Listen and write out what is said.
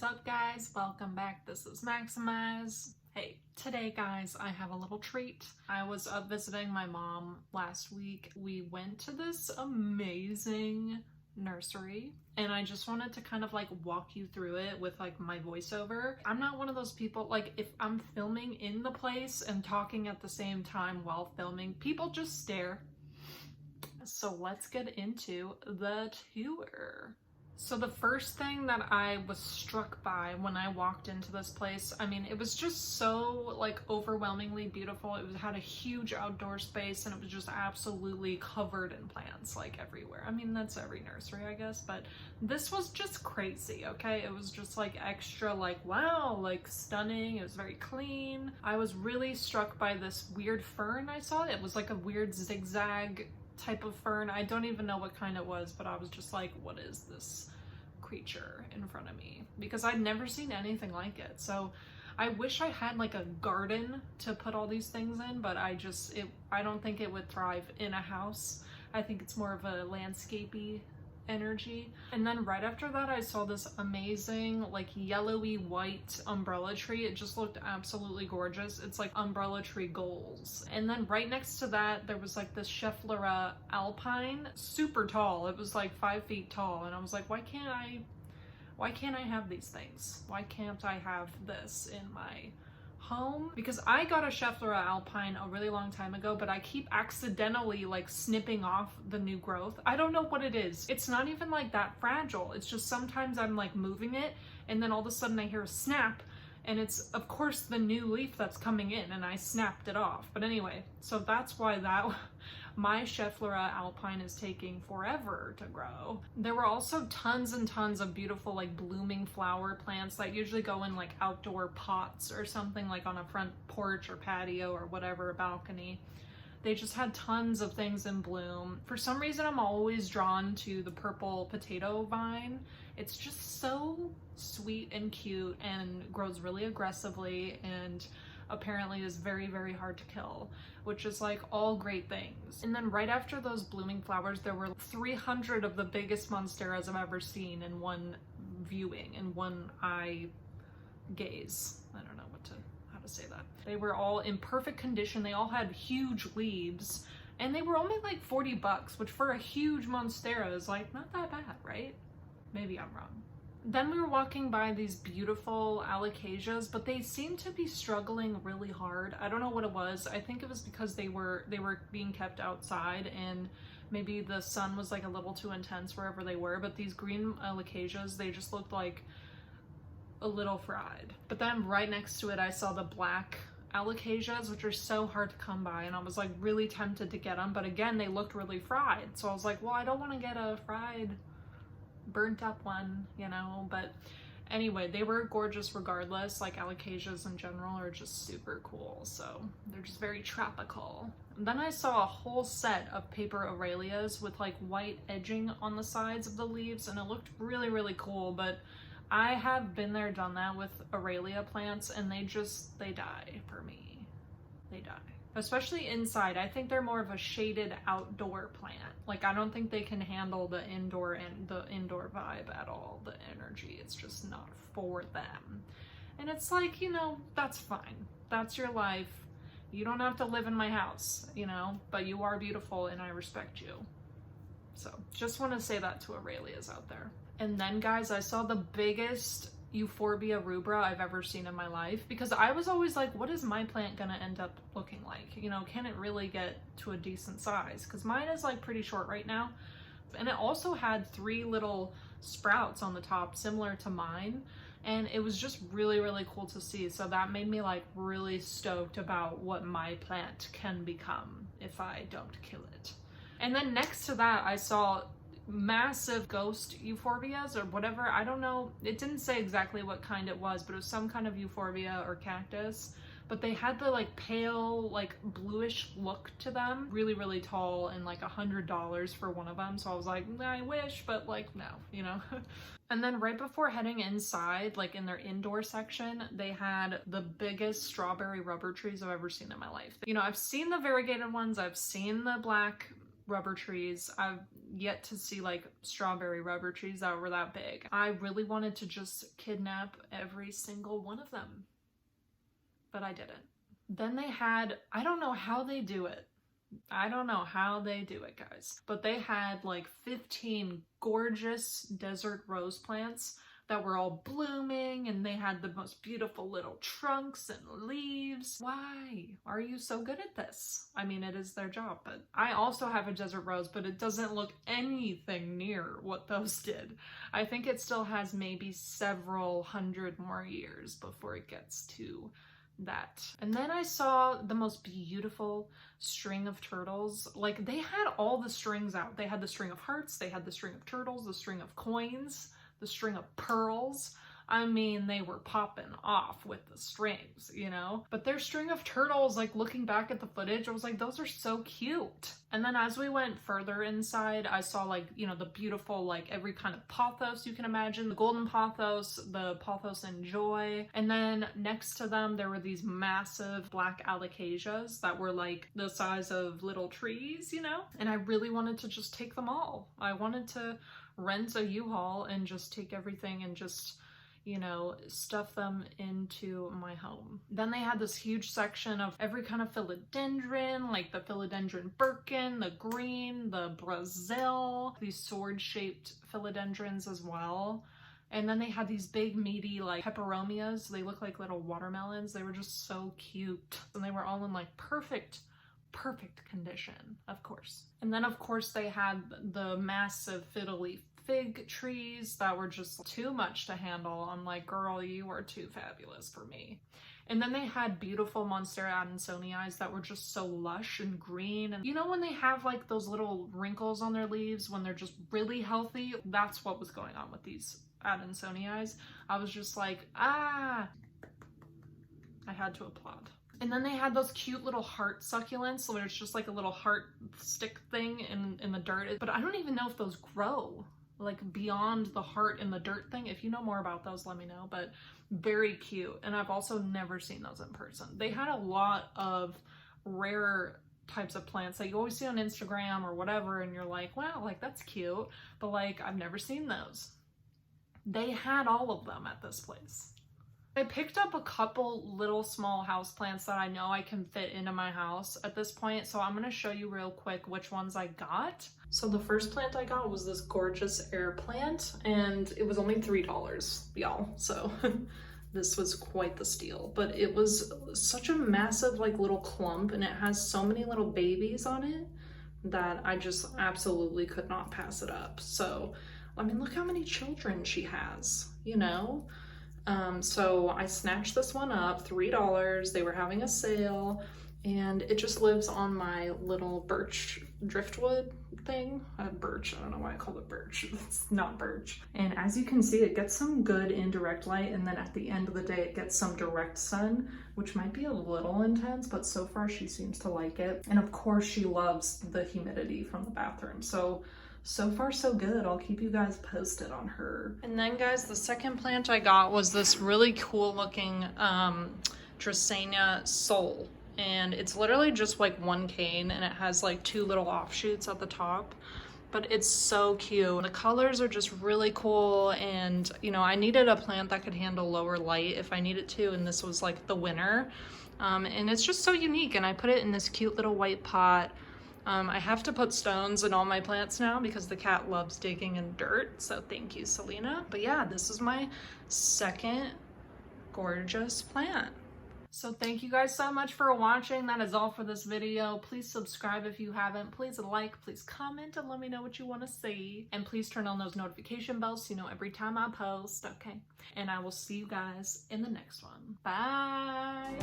up, guys? Welcome back. This is Maximize. Hey, today, guys, I have a little treat. I was up visiting my mom last week. We went to this amazing nursery, and I just wanted to kind of like walk you through it with like my voiceover. I'm not one of those people, like if I'm filming in the place and talking at the same time while filming, people just stare. So let's get into the tour. So the first thing that I was struck by when I walked into this place, I mean, it was just so like overwhelmingly beautiful. It had a huge outdoor space and it was just absolutely covered in plants like everywhere. I mean, that's every nursery, I guess, but this was just crazy, okay? It was just like extra like, wow, like stunning. It was very clean. I was really struck by this weird fern I saw. It was like a weird zigzag type of fern. I don't even know what kind it was, but I was just like, what is this creature in front of me? Because I'd never seen anything like it. So I wish I had like a garden to put all these things in, but I don't think it would thrive in a house. I think it's more of a landscapey energy. And then right after that, I saw this amazing like yellowy white umbrella tree. It just looked absolutely gorgeous. It's like umbrella tree goals. And then right next to that, there was like this Schefflera alpine, super tall. It was like 5 feet tall. And I was like, why can't I have these things? Why can't I have this in my home? Because I got a Schefflera alpine a really long time ago, but I keep accidentally like snipping off the new growth. I don't know what it is. It's not even like that fragile. It's just sometimes I'm like moving it and then all of a sudden I hear a snap and it's of course the new leaf that's coming in and I snapped it off. But anyway, so that's why my Schefflera alpine is taking forever to grow. There were also tons and tons of beautiful like blooming flower plants that usually go in like outdoor pots or something, like on a front porch or patio or whatever, a balcony. They just had tons of things in bloom. For some reason, I'm always drawn to the purple potato vine. It's just so sweet and cute and grows really aggressively and apparently is very, very hard to kill, which is like all great things. And then right after those blooming flowers, there were 300 of the biggest monsteras I've ever seen in one viewing, in one eye gaze. I don't know how to say that. They were all in perfect condition. They all had huge leaves and they were only like $40, which for a huge monstera is like not that bad, right? Maybe I'm wrong. Then we were walking by these beautiful alocasias, but they seemed to be struggling really hard. I don't know what it was. I think it was because they were being kept outside and maybe the sun was like a little too intense wherever they were. But these green alocasias, they just looked like a little fried. But then right next to it, I saw the black alocasias, which are so hard to come by, and I was like really tempted to get them. But again, they looked really fried. So I was like, well, I don't want to get a fried burnt up one, you know. But anyway, they were gorgeous regardless. Like alocasias in general are just super cool, so they're just very tropical. And then I saw a whole set of paper aureolias with like white edging on the sides of the leaves, and it looked really, really cool. But I have been there, done that with aurelia plants, and they die for me. They die. Especially inside. I think they're more of a shaded outdoor plant. Like I don't think they can handle the indoor vibe at all. The energy, it's just not for them. And it's like, you know, that's fine. That's your life. You don't have to live in my house, you know, but you are beautiful and I respect you. So just want to say that to aureolias out there. And then guys, I saw the biggest Euphorbia rubra I've ever seen in my life, because I was always like, what is my plant gonna end up looking like? You know, can it really get to a decent size? Because mine is like pretty short right now. And it also had 3 little sprouts on the top similar to mine, and it was just really, really cool to see. So that made me like really stoked about what my plant can become if I don't kill it. And then next to that, I saw massive ghost euphorbias or whatever. I don't know. It didn't say exactly what kind it was, but it was some kind of euphorbia or cactus. But they had the like pale, like bluish look to them. Really, really tall, and like $100 for one of them. So I was like, I wish, but like no, you know. And then right before heading inside, like in their indoor section, they had the biggest strawberry rubber trees I've ever seen in my life. You know, I've seen the variegated ones, I've seen the black rubber trees. I've yet to see like strawberry rubber trees that were that big. I really wanted to just kidnap every single one of them, but I didn't. Then they had, I don't know how they do it. I don't know how they do it, guys, but they had like 15 gorgeous desert rose plants that were all blooming, and they had the most beautiful little trunks and leaves. Why are you so good at this? I mean, it is their job, but I also have a desert rose, but it doesn't look anything near what those did. I think it still has maybe several hundred more years before it gets to that. And then I saw the most beautiful string of turtles. Like, they had all the strings out. They had the string of hearts, they had the string of turtles, the string of coins, the string of pearls. I mean, they were popping off with the strings, you know? But their string of turtles, like looking back at the footage, I was like, those are so cute. And then as we went further inside, I saw like, you know, the beautiful, like every kind of pothos you can imagine, the golden pothos, the pothos and joy. And then next to them, there were these massive black alocasias that were like the size of little trees, you know? And I really wanted to just take them all. I wanted to rent a U-Haul and just take everything and just, you know, stuff them into my home. Then they had this huge section of every kind of philodendron, like the philodendron Birkin, the green, the Brazil, these sword-shaped philodendrons as well. And then they had these big meaty like peperomias. They look like little watermelons. They were just so cute. And they were all in like perfect condition, of course. And then of course they had the massive fiddle leaf fig trees that were just too much to handle. I'm like, girl, you are too fabulous for me. And then they had beautiful Monstera adansonii that were just so lush and green. And you know when they have like those little wrinkles on their leaves when they're just really healthy? That's what was going on with these adansonii. I was just like, ah, I had to applaud. And then they had those cute little heart succulents where it's just like a little heart stick thing in the dirt. But I don't even know if those grow like beyond the heart in the dirt thing. If you know more about those, let me know, but very cute. And I've also never seen those in person. They had a lot of rare types of plants that you always see on Instagram or whatever, and you're like, wow, like that's cute, but like I've never seen those. They had all of them at this place. I picked up a couple little small house plants that I know I can fit into my house at this point, so I'm gonna show you real quick which ones I got. So the first plant I got was this gorgeous air plant, and it was only $3, y'all, so this was quite the steal. But it was such a massive like little clump, and it has so many little babies on it that I just absolutely could not pass it up. So, I mean, look how many children she has, you know? So I snatched this one up, $3. They were having a sale, and it just lives on my little birch driftwood thing. Birch, I don't know why I call it birch. It's not birch. And as you can see, it gets some good indirect light, and then at the end of the day, it gets some direct sun, which might be a little intense, but so far she seems to like it. And of course, she loves the humidity from the bathroom. So far so good. I'll keep you guys posted on her. And then guys, the second plant I got was this really cool looking Dracaena Sol. And it's literally just like one cane, and it has like two little offshoots at the top. But it's so cute. The colors are just really cool, and you know, I needed a plant that could handle lower light if I needed to, and this was like the winner. And it's just so unique, and I put it in this cute little white pot. I have to put stones in all my plants now because the cat loves digging in dirt, so thank you, Selena. But yeah, this is my second gorgeous plant. So thank you guys so much for watching. That is all for this video. Please subscribe if you haven't. Please like, please comment, and let me know what you want to see. And please turn on those notification bells so you know every time I post, okay? And I will see you guys in the next one. Bye!